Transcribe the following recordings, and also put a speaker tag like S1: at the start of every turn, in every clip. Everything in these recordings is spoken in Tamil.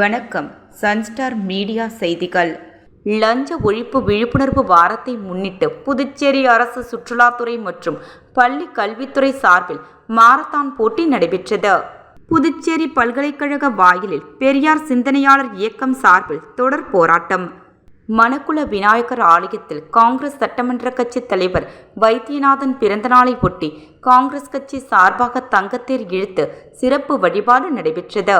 S1: வணக்கம். சன்ஸ்டார் மீடியா செய்திகள். லஞ்ச ஒழிப்பு விழிப்புணர்வு வாரத்தை முன்னிட்டு புதுச்சேரி அரசு சுற்றுலாத்துறை மற்றும் பள்ளி கல்வித்துறை சார்பில் மாரத்தான் போட்டி நடைபெற்றது. புதுச்சேரி பல்கலைக்கழக வாயிலில் பெரியார் சிந்தனையாளர் இயக்கம் சார்பில் தொடர் போராட்டம். மணக்குள விநாயகர் ஆலயத்தில் காங்கிரஸ் சட்டமன்ற கட்சி தலைவர் வைத்தியநாதன் பிறந்தநாளை ஒட்டி காங்கிரஸ் கட்சி சார்பாக தங்கத்தேர் இழுத்து சிறப்பு வழிபாடு நடைபெற்றது.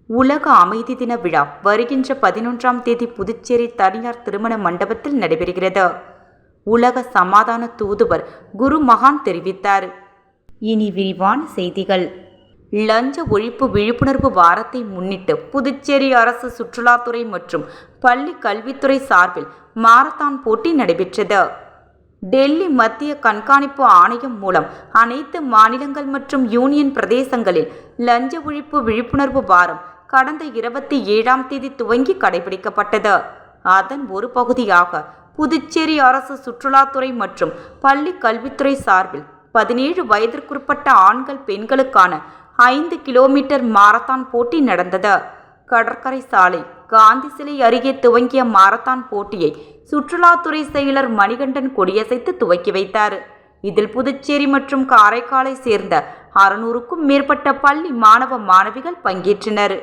S1: உலக அமைதி தின விழா வருகின்ற 11ஆம் தேதி புதுச்சேரி தனியார் திருமண மண்டபத்தில் நடைபெறுகிறது. உலக சமாதான தூதுவர் குரு மகான் தெரிவித்தார். இனி விரிவான செய்திகள். லஞ்ச ஒழிப்பு விழிப்புணர்வு வாரத்தை முன்னிட்டு புதுச்சேரி அரசு சுற்றுலாத்துறை மற்றும் பள்ளி கல்வித்துறை சார்பில் மாரத்தான் போட்டி நடைபெற்றது. டெல்லி மத்திய கண்காணிப்பு ஆணையம் மூலம் அனைத்து மாநிலங்கள் மற்றும் யூனியன் பிரதேசங்களில் லஞ்ச ஒழிப்பு விழிப்புணர்வு வாரம் கடந்த 27ஆம் தேதி துவங்கி கடைபிடிக்கப்பட்டது. அதன் ஒரு பகுதியாக புதுச்சேரி அரசு சுற்றுலாத்துறை மற்றும் பள்ளி கல்வித்துறை சார்பில் 17 வயதிற்குட்பட்ட ஆண்கள் பெண்களுக்கான 5 கிலோமீட்டர் மாரத்தான் போட்டி நடந்தது. கடற்கரை சாலை காந்தி சிலை அருகே துவங்கிய மாரத்தான் போட்டியை சுற்றுலாத்துறை செயலர் மணிகண்டன் கொடியசைத்து துவக்கி வைத்தார். இதில் புதுச்சேரி மற்றும் காரைக்காலை சேர்ந்த 600க்கும் மேற்பட்ட பள்ளி மாணவ மாணவிகள் பங்கேற்றனர்.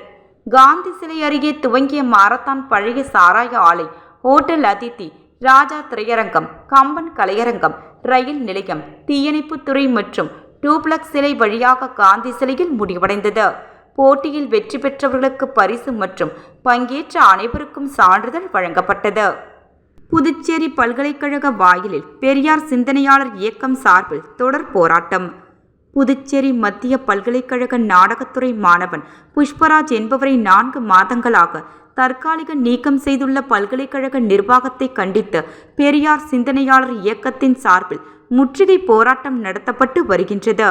S1: காந்தி சிலை அருகே துவங்கிய மாரத்தான் பழைய சாராய ஆலை, ஹோட்டல் அதித்தி, ராஜா திரையரங்கம், கம்பன் கலையரங்கம், ரயில் நிலையம், தீயணைப்புத்துறை மற்றும் டூப்ளக்ஸ் சிலை வழியாக காந்தி சிலையில் முடிவடைந்தது. போட்டியில் வெற்றி பெற்றவர்களுக்கு பரிசு மற்றும் பங்கேற்ற அனைவருக்கும் சான்றிதழ் வழங்கப்பட்டது. புதுச்சேரி பல்கலைக்கழக வாயிலில் பெரியார் சிந்தனையாளர் இயக்கம் சார்பில் தொடர் போராட்டம். புதுச்சேரி மத்திய பல்கலைக்கழக நாடகத்துறை மாணவன் புஷ்பராஜ் என்பவரை 4 மாதங்களாக தற்காலிக நீக்கம் செய்துள்ள பல்கலைக்கழக நிர்வாகத்தை கண்டித்து பெரியார் சிந்தனையாளர் இயக்கத்தின் சார்பில் முற்றுகை போராட்டம் நடத்தப்பட்டு வருகின்றது.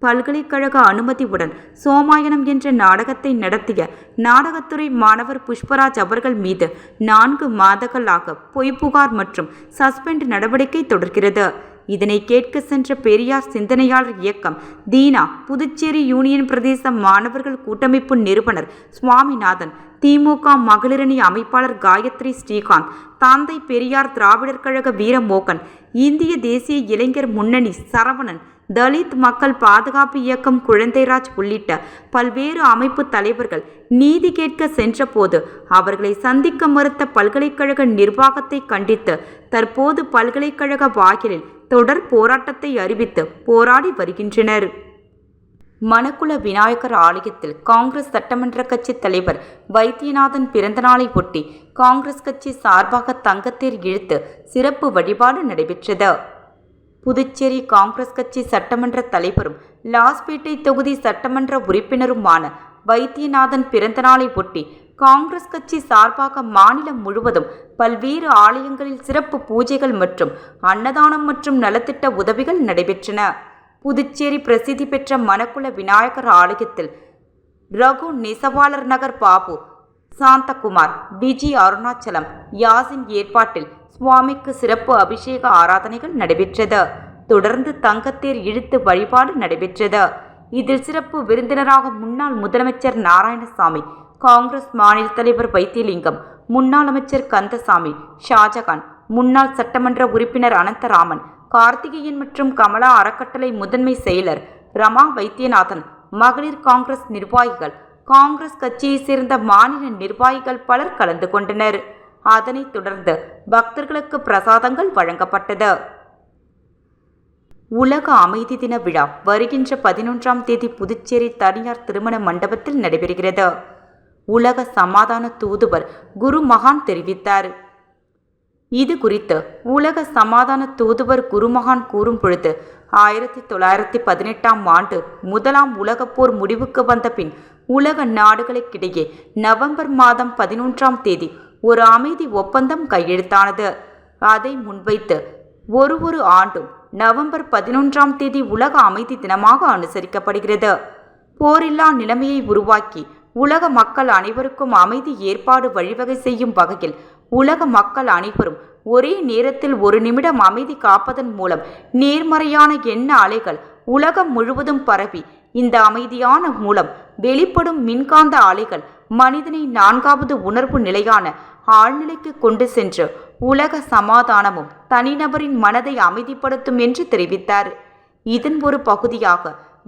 S1: பல்கலைக்கழக அனுமதியுடன் சோமாயனம் என்ற நாடகத்தை நடத்திய நாடகத்துறை மாணவர் புஷ்பராஜ் அவர்கள் மீது 4 மாதங்களாக பொய் புகார் மற்றும் சஸ்பெண்ட் நடவடிக்கை தொடர்கிறது. இதனை கேட்க சென்ற பெரியார் சிந்தனையாளர் இயக்கம் தீனா, புதுச்சேரி யூனியன் பிரதேச மாணவர்கள் கூட்டமைப்பு நிறுவனர் சுவாமிநாதன், திமுக மகளிரணி அமைப்பாளர் காயத்ரி ஸ்ரீகாந்த், தந்தை பெரியார் திராவிடர் கழக வீரமோகன், இந்திய தேசிய இளைஞர் முன்னணி சரவணன், தலித் மக்கள் பாதுகாப்பு இயக்கம் குழந்தைராஜ் உள்ளிட்ட பல்வேறு அமைப்பு தலைவர்கள் நீதி கேட்க சென்றபோது அவர்களை சந்திக்க மறுத்த பல்கலைக்கழக நிர்வாகத்தை கண்டித்து தற்போது பல்கலைக்கழக வாயிலில் தொடர் போராட்டத்தை அறிவித்து போராடி வருகின்றனர். மணக்குள விநாயகர் ஆலயத்தில் காங்கிரஸ் சட்டமன்ற கட்சி தலைவர் வைத்தியநாதன் பிறந்தநாளை ஒட்டி காங்கிரஸ் கட்சி சார்பாக தங்கத்தேர் இழுத்து சிறப்பு வழிபாடு நடைபெற்றது. புதுச்சேரி காங்கிரஸ் கட்சி சட்டமன்ற தலைவரும் லாஸ்பேட்டை தொகுதி சட்டமன்ற உறுப்பினருமான வைத்தியநாதன் பிறந்தநாளை ஒட்டி காங்கிரஸ் கட்சி சார்பாக மாநிலம் முழுவதும் பல்வேறு ஆலயங்களில் சிறப்பு பூஜைகள் மற்றும் அன்னதானம் மற்றும் நலத்திட்ட உதவிகள் நடைபெற்றன. புதுச்சேரி பிரசித்தி பெற்ற மணக்குள விநாயகர் ஆலயத்தில் ரகு நெசவாளர் நகர் பாபு, சாந்தகுமார், விஜி அருணாச்சலம், யாசின் ஏற்பாட்டில் சுவாமிக்கு சிறப்பு அபிஷேக ஆராதனைகள் நடைபெற்றது. தொடர்ந்து தங்கத்தேர் இழுத்து வழிபாடு நடைபெற்றது. இதில் சிறப்பு விருந்தினராக முன்னாள் முதலமைச்சர் நாராயணசாமி, காங்கிரஸ் மாநில தலைவர் வைத்தியலிங்கம், முன்னாள் அமைச்சர் கந்தசாமி, ஷாஜகான், முன்னாள் சட்டமன்ற உறுப்பினர் அனந்தராமன், கார்த்திகேயன் மற்றும் கமலா அறக்கட்டளை முதன்மை செயலர் ரமா வைத்தியநாதன், மகளிர் காங்கிரஸ் நிர்வாகிகள், காங்கிரஸ் கட்சியை சேர்ந்த மாநில நிர்வாகிகள் பலர் கலந்து கொண்டனர். அதனைத் தொடர்ந்து பக்தர்களுக்கு பிரசாதங்கள் வழங்கப்பட்டது. உலக அமைதி தின விழா வருகின்ற 11ஆம் தேதி புதுச்சேரி தனியார் திருமண மண்டபத்தில் நடைபெறுகிறது. உலக சமாதான தூதுவர் குரு மகான் தெரிவித்தார். இது குறித்து உலக சமாதான தூதுவர் குருமகான் கூறும் பொழுது 1918ஆம் ஆண்டு 1ஆம் உலகப் போர் முடிவுக்கு வந்த பின் உலக நாடுகளுக்கிடையே நவம்பர் மாதம் 11ஆம் தேதி ஒரு அமைதி ஒப்பந்தம் கையெழுத்தானது. அதை முன்வைத்து ஒரு ஆண்டும் நவம்பர் 11ஆம் தேதி உலக அமைதி தினமாக அனுசரிக்கப்படுகிறது. போரில்லா நிலைமையை உருவாக்கி உலக மக்கள் அனைவருக்கும் அமைதி ஏற்பாடு வழிவகை செய்யும் வகையில் உலக மக்கள் அனைவரும் ஒரே நேரத்தில் 1 நிமிடம் அமைதி காப்பதன் மூலம் நேர்மறையான எண்ண அலைகள் உலகம் முழுவதும் பரவி இந்த அமைதியான மூலம் வெளிப்படும் மின்காந்த அலைகள் மனிதனை 4வது உணர்வு நிலையான ஆழ்நிலைக்கு கொண்டு சென்று உலக சமாதானமும் தனிநபரின் மனதை அமைதிப்படுத்தும் என்று தெரிவித்தார். இதன் ஒரு பகுதியாக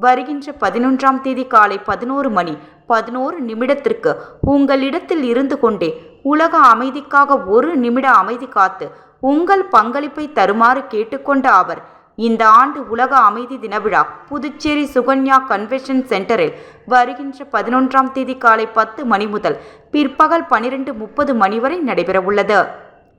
S1: வருகின்ற 11ஆம் தேதி காலை 11:11 உங்களிடத்தில் இருந்து கொண்டே உலக அமைதிக்காக 1 நிமிட அமைதி காத்து உங்கள் பங்களிப்பை தருமாறு கேட்டுக்கொண்ட அவர், இந்த ஆண்டு உலக அமைதி தின விழா புதுச்சேரி சுகன்யா கன்வென்ஷன் சென்டரில் வருகின்ற 11ஆம் தேதி காலை 10 மணி முதல் பிற்பகல் 12:30 மணி வரை நடைபெறவுள்ளது.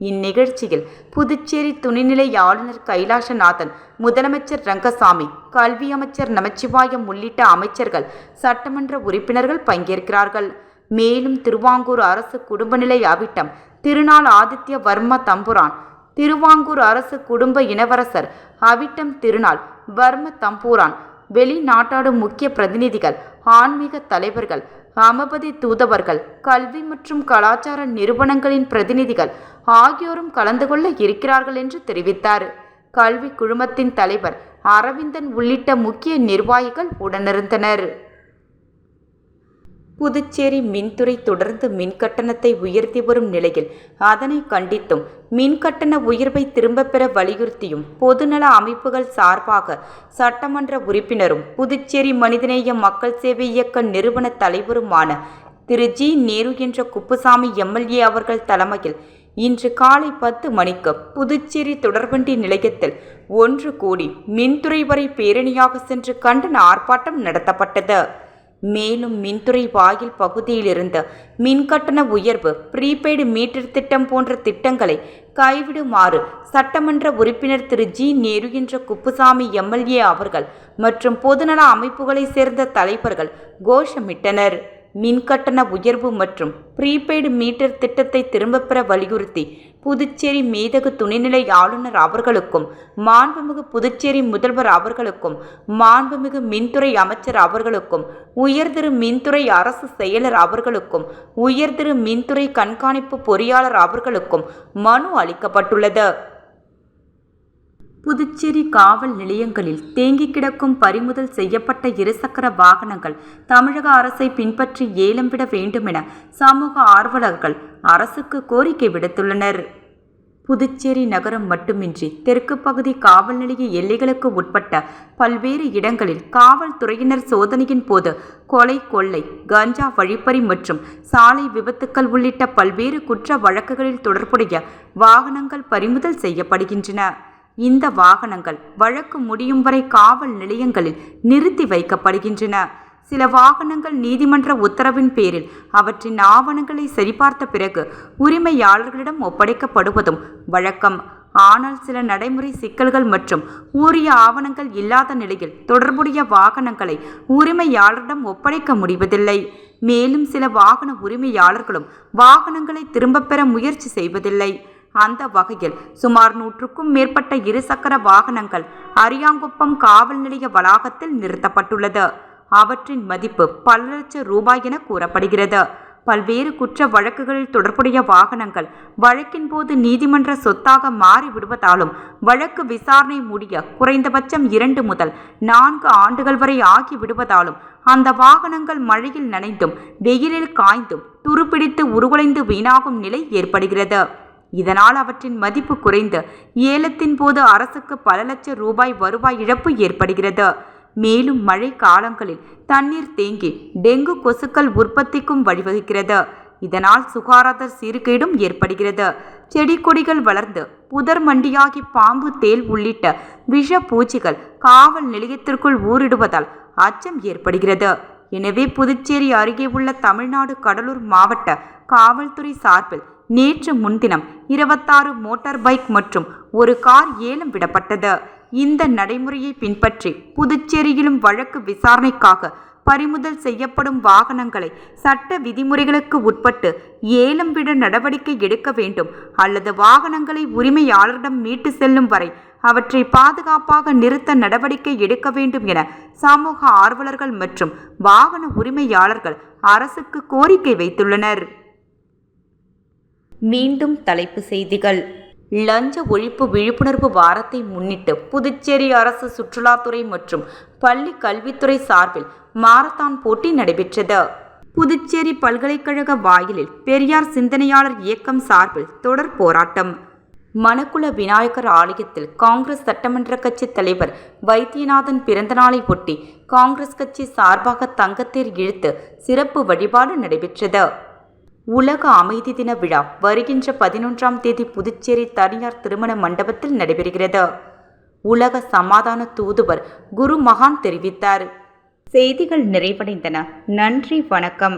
S1: இந்நிகழ்ச்சியில் புதுச்சேரி துணைநிலை ஆளுநர் கைலாசநாதன், முதலமைச்சர் ரங்கசாமி, கல்வி அமைச்சர் நமச்சிவாயம் உள்ளிட்ட அமைச்சர்கள், சட்டமன்ற உறுப்பினர்கள் பங்கேற்கிறார்கள். மேலும் திருவாங்கூர் அரசு குடும்பநிலை அவிட்டம் திருநாள் ஆதித்ய வர்ம தம்புரான், திருவாங்கூர் அரசு குடும்ப இளவரசர் அவிட்டம் திருநாள் வர்ம தம்பூரான், வெளிநாட்டாடு முக்கிய பிரதிநிதிகள், ஆன்மீக தலைவர்கள், அமபதி தூதவர்கள், கல்வி மற்றும் கலாச்சார நிறுவனங்களின் பிரதிநிதிகள் ஆகியோரும் கலந்து கொள்ள இருக்கிறார்கள் என்று தெரிவித்தார். கல்வி குழுமத்தின் தலைவர் அரவிந்தன் உள்ளிட்ட முக்கிய நிர்வாகிகள் உடனிருந்தனர். புதுச்சேரி மின்துறை தொடர்ந்து மின்கட்டணத்தை உயர்த்தி வரும் நிலையில் அதனை கண்டித்தும் மின்கட்டண உயர்வை திரும்பப் பெற வலியுறுத்தியும் பொதுநல அமைப்புகள் சார்பாக சட்டமன்ற உறுப்பினரும் புதுச்சேரி மனிதநேய மக்கள் சேவை இயக்க நிறுவன தலைவருமான திரு ஜி. நேரு என்ற குப்புசாமி எம்எல்ஏ அவர்கள் தலைமையில் இன்று காலை 10 மணிக்கு புதுச்சேரி தொடர்வண்டி நிலையத்தில் 1 கோடி மின்துறை வரை பேரணியாக சென்று கண்டன ஆர்ப்பாட்டம் நடத்தப்பட்டது. மேலும் மின்துறை வாயில் பகுதியிலிருந்து மின்கட்டண உயர்வு, ப்ரீபெய்டு மீட்டர் திட்டம் போன்ற திட்டங்களை கைவிடுமாறு சட்டமன்ற உறுப்பினர் திரு ஜி. நேரு என்ற குப்புசாமி எம்எல்ஏ அவர்கள் மற்றும் பொதுநல அமைப்புகளை சேர்ந்த தலைவர்கள் கோஷமிட்டனர். மின்கட்டண உயர்வு மற்றும் ப்ரீபெய்டு மீட்டர் திட்டத்தை திரும்பப் பெற வலியுறுத்தி புதுச்சேரி மேதகு துணைநிலை ஆளுநர் அவர்களுக்கும், மாண்புமிகு புதுச்சேரி முதல்வர் அவர்களுக்கும், மாண்புமிகு மின்துறை அமைச்சர் அவர்களுக்கும், உயர்திரு மின்துறை அரசு செயலர் அவர்களுக்கும், உயர்திரு மின்துறை கண்காணிப்பு பொறியாளர் அவர்களுக்கும் மனு அளிக்கப்பட்டுள்ளது. புதுச்சேரி காவல் நிலையங்களில் தேங்கி கிடக்கும் பறிமுதல் செய்யப்பட்ட இருசக்கர வாகனங்கள் தமிழக அரசை பின்பற்றி ஏலம் விட வேண்டுமென சமூக ஆர்வலர்கள் அரசுக்கு கோரிக்கை விடுத்துள்ளனர். புதுச்சேரி நகரம் மட்டுமின்றி தெற்கு பகுதி காவல் நிலைய எல்லைகளுக்கு உட்பட்ட பல்வேறு இடங்களில் காவல்துறையினர் சோதனையின் போது கொலை, கொள்ளை, கஞ்சா வழிப்பறி மற்றும் சாலை விபத்துக்கள் உள்ளிட்ட பல்வேறு குற்ற வழக்குகளில் தொடர்புடைய வாகனங்கள் பறிமுதல் செய்யப்படுகின்றன. இந்த வாகனங்கள் வழக்கு முடியும் வரை காவல் நிலையங்களில் நிறுத்தி வைக்கப்படுகின்றன. சில வாகனங்கள் நீதிமன்ற உத்தரவின் பேரில் அவற்றின் ஆவணங்களை சரிபார்த்த பிறகு உரிமையாளர்களிடம் ஒப்படைக்கப்படுவதும் வழக்கம். ஆனால் சில நடைமுறை சிக்கல்கள் மற்றும் உரிய ஆவணங்கள் இல்லாத நிலையில் தொடர்புடைய வாகனங்களை உரிமையாளரிடம் ஒப்படைக்க முடிவதில்லை. மேலும் சில வாகன உரிமையாளர்களும் வாகனங்களை திரும்பப் பெற முயற்சி செய்வதில்லை. அந்த வகையில் சுமார் 100க்கும் மேற்பட்ட இருசக்கர வாகனங்கள் அரியாங்குப்பம் காவல் நிலைய வளாகத்தில் நிறுத்தப்பட்டுள்ளது. அவற்றின் மதிப்பு பல லட்சம் ரூபாய் என கூறப்படுகிறது. பல்வேறு குற்ற வழக்குகளில் தொடர்புடைய வாகனங்கள் வழக்கின் போது நீதிமன்ற சொத்தாக மாறிவிடுவதாலும் வழக்கு விசாரணை முடிய குறைந்தபட்சம் 2 முதல் 4 ஆண்டுகள் வரை ஆகிவிடுவதாலும் அந்த வாகனங்கள் மழையில் நனைந்தும் வெயிலில் காய்ந்தும் துருப்பிடித்து உருகுலைந்து வீணாகும் நிலை ஏற்படுகிறது. இதனால் அவற்றின் மதிப்பு குறைந்து ஏலத்தின் போது அரசுக்கு பல லட்சம் ரூபாய் வருவாய் இழப்பு ஏற்படுகிறது. மேலும் மழை காலங்களில் தண்ணீர் தேங்கி டெங்கு கொசுக்கள் உற்பத்திக்கும் வழிவகுக்கிறது. இதனால் சுகாதார சீர்கேடும் ஏற்படுகிறது. செடி கொடிகள் வளர்ந்து புதர் மண்டியாகி பாம்பு, தேள் உள்ளிட்ட விஷ பூச்சிகள் காவல் நிலையத்திற்குள் ஊறிடுவதால் அச்சம் ஏற்படுகிறது. எனவே புதுச்சேரி அருகே உள்ள தமிழ்நாடு கடலூர் மாவட்ட காவல்துறை சார்பில் நேற்று முன்தினம் 26 மோட்டார் பைக் மற்றும் 1 கார் ஏலம் விடப்பட்டது. இந்த நடைமுறையை பின்பற்றி புதுச்சேரியிலும் வழக்கு விசாரணைக்காக பறிமுதல் செய்யப்படும் வாகனங்களை சட்ட விதிமுறைகளுக்கு உட்பட்டு ஏலம் விட நடவடிக்கை எடுக்க வேண்டும் அல்லது வாகனங்களை உரிமையாளரிடம் மீட்டு செல்லும் வரை அவற்றை பாதுகாப்பாக நிறுத்த நடவடிக்கை எடுக்க வேண்டும் என சமூக ஆர்வலர்கள் மற்றும் வாகன உரிமையாளர்கள் அரசுக்கு கோரிக்கை வைத்துள்ளனர். மீண்டும் தலைப்புச் செய்திகள். லஞ்ச ஒழிப்பு விழிப்புணர்வு வாரத்தை முன்னிட்டு புதுச்சேரி அரசு சுற்றுலாத்துறை மற்றும் பள்ளி கல்வித்துறை சார்பில் மாரத்தான் போட்டி நடைபெற்றது. புதுச்சேரி பல்கலைக்கழக வாயிலில் பெரியார் சிந்தனையாளர் இயக்கம் சார்பில் தொடர் போராட்டம். மணக்குள விநாயகர் ஆலயத்தில் காங்கிரஸ் சட்டமன்ற கட்சி தலைவர் வைத்தியநாதன் பிறந்தநாளை ஒட்டி காங்கிரஸ் கட்சி சார்பாக தங்கத்தேர் இழுத்து சிறப்பு வழிபாடு நடைபெற்றது. உலக அமைதி தின விழா வருகின்ற 11ஆம் தேதி புதுச்சேரி தனியார் திருமண மண்டபத்தில் நடைபெறுகிறது. உலக சமாதான தூதுவர் குரு மகான் தெரிவித்தார். செய்திகள் நிறைவடைந்தன. நன்றி, வணக்கம்.